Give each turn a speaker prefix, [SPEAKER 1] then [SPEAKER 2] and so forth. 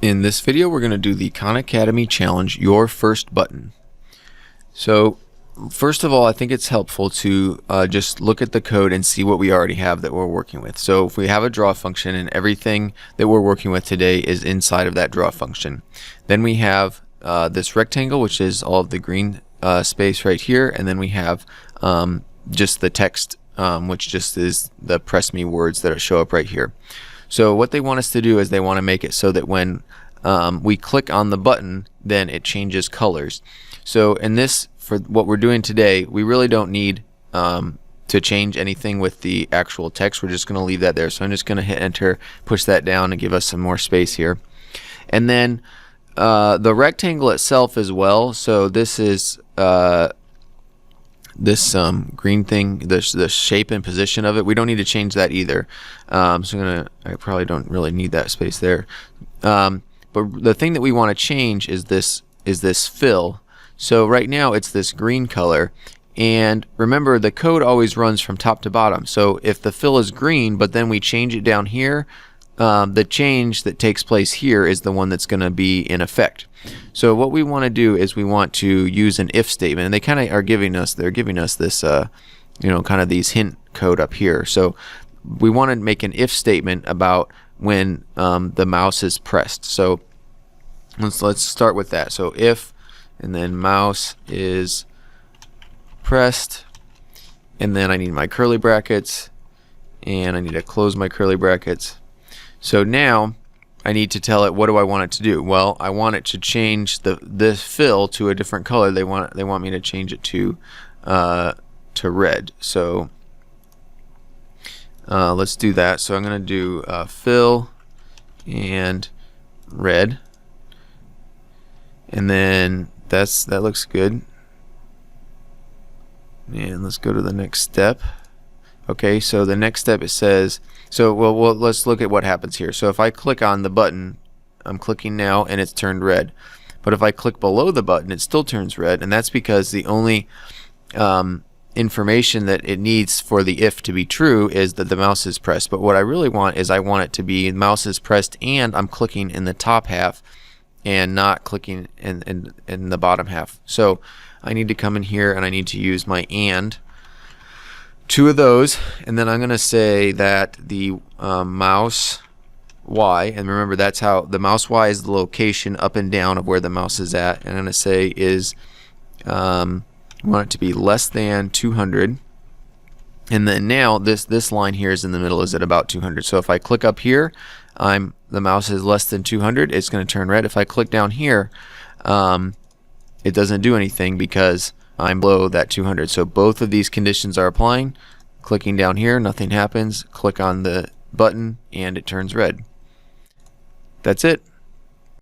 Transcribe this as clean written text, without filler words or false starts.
[SPEAKER 1] In this video, we're going to do the Khan Academy Challenge, Your First Button. So, first of all, I think it's helpful to just look at the code and see what we already have that we're working with. So if we have a draw function and everything that we're working with today is inside of that draw function. Then we have this rectangle, which is all of the green space right here, and then we have just the text, which just is the press me words that show up right here. So what they want us to do is they want to make it so that when we click on the button, then it changes colors. So in this, for what we're doing today, we really don't need to change anything with the actual text. We're just going to leave that there. So I'm just going to hit enter, push that down, and give us some more space here. And then the rectangle itself as well. So this is this green thing, the shape and position of it, we don't need to change that either. So I probably don't really need that space there. But the thing that we want to change is this fill. So right now it's this green color, and remember the code always runs from top to bottom. So if the fill is green but then we change it down here, the change that takes place here is the one that's going to be in effect. So what we want to do is we want to use an if statement, and they kind of are giving us this kind of these hint code up here. So we want to make an if statement about when the mouse is pressed. So let's start with that. So if, and then mouse is pressed, and then I need my curly brackets, and I need to close my curly brackets. So now I need to tell it what do I want it to do. Well, I want it to change this fill to a different color. They want me to change it to red. So let's do that. So I'm going to do fill and red, and then that looks good. And let's go to the next step. Okay, so the next step, it says, so well, let's look at what happens here. So if I click on the button, I'm clicking now and it's turned red. But if I click below the button, it still turns red, and that's because the only information that it needs for the if to be true is that the mouse is pressed. But what I really want is I want it to be the mouse is pressed and I'm clicking in the top half and not clicking in the bottom half. So I need to come in here and I need to use my and. Two of those, and then I'm going to say that the mouse Y, and remember that's how the mouse Y is the location up and down of where the mouse is at, and I'm going to say is I want it to be less than 200, and then now this line here is in the middle, is at about 200. So if I click up here, the mouse is less than 200, it's going to turn red. If I click down here, it doesn't do anything because I'm below that 200. So both of these conditions are applying. Clicking down here, nothing happens. Click on the button and it turns red. That's it.